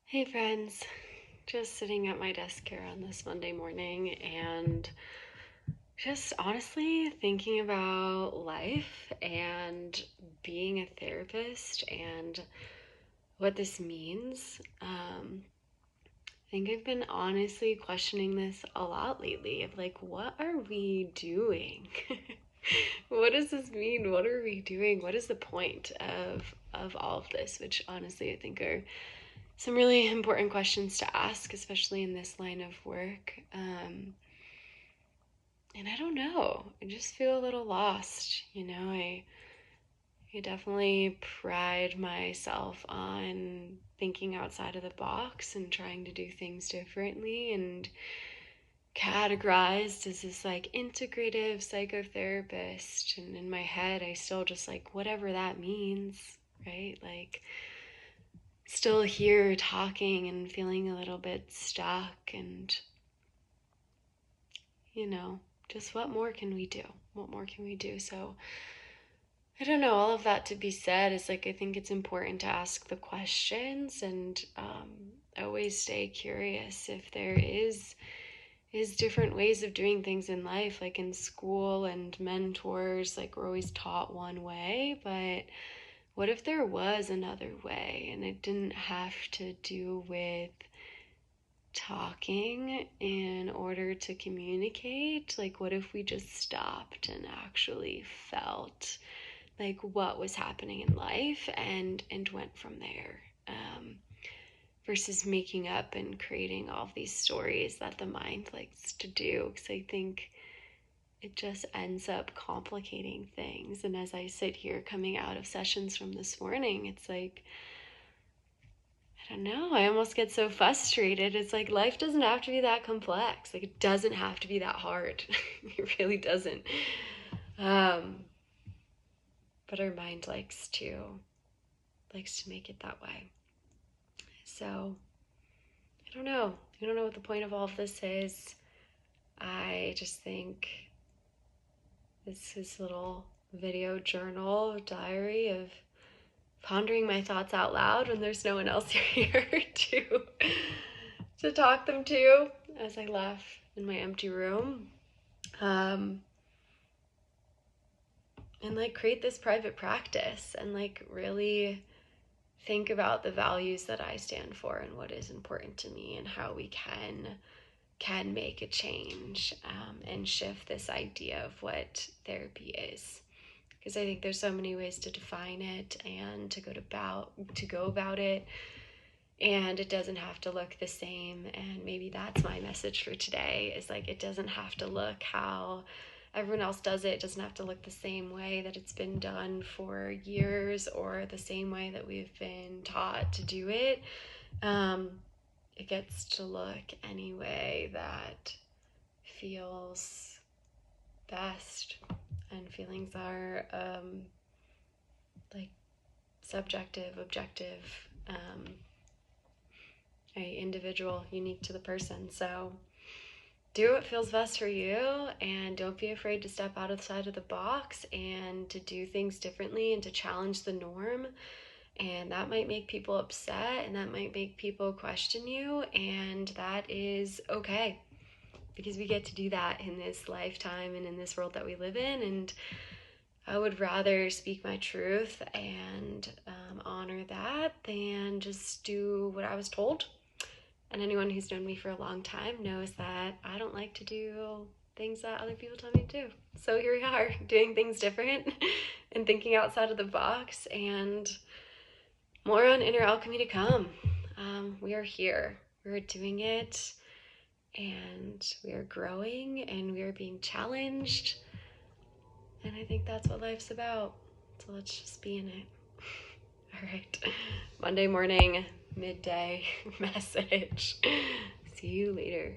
Hey friends, just sitting at my desk here on this Monday morning and just honestly thinking about life and being a therapist and what this means. I think I've been honestly questioning this a lot lately of like, what are we doing? What does this mean? What are we doing? What is the point of all of this? Which honestly I think are some really important questions to ask, especially in this line of work. And I don't know, I just feel a little lost. I definitely pride myself on thinking outside of the box and trying to do things differently and categorized as this like integrative psychotherapist. And in my head, I still just like whatever that means, right? Like, still here talking and feeling a little bit stuck and just what more can we do? What more can we do? So I don't know, all of that to be said is like I think it's important to ask the questions and always stay curious if there is different ways of doing things in life. Like in school and mentors, like we're always taught one way, but what if there was another way and it didn't have to do with talking in order to communicate? Like, what if we just stopped and actually felt like what was happening in life and went from there, versus making up and creating all of these stories that the mind likes to do? Because I think it just ends up complicating things. And as I sit here coming out of sessions from this morning, it's like, I don't know, I almost get so frustrated. It's like life doesn't have to be that complex. Like it doesn't have to be that hard. It really doesn't. But our mind likes to make it that way. So I don't know. I don't know what the point of all of this is. I just think this is a little video journal diary of pondering my thoughts out loud when there's no one else here to talk them to as I laugh in my empty room. And like create this private practice and like really think about the values that I stand for and what is important to me and how we can make a change, and shift this idea of what therapy is. Because I think there's so many ways to define it and to go about it, and it doesn't have to look the same. And maybe that's my message for today, is like it doesn't have to look how everyone else does it. It doesn't have to look the same way that it's been done for years or the same way that we've been taught to do it. It gets to look any way that feels best, and feelings are like subjective, objective, individual, unique to the person. So do what feels best for you, and don't be afraid to step outside of the box and to do things differently and to challenge the norm. And that might make people upset and that might make people question you, and that is okay, because we get to do that in this lifetime and in this world that we live in. And I would rather speak my truth and honor that than just do what I was told. And anyone who's known me for a long time knows that I don't like to do things that other people tell me to do. So here we are, doing things different and thinking outside of the box, and more on Inner Alchemy to come. We are here, we're doing it, and we are growing and we are being challenged. And I think that's what life's about. So let's just be in it. All right. Monday morning, midday message. See you later.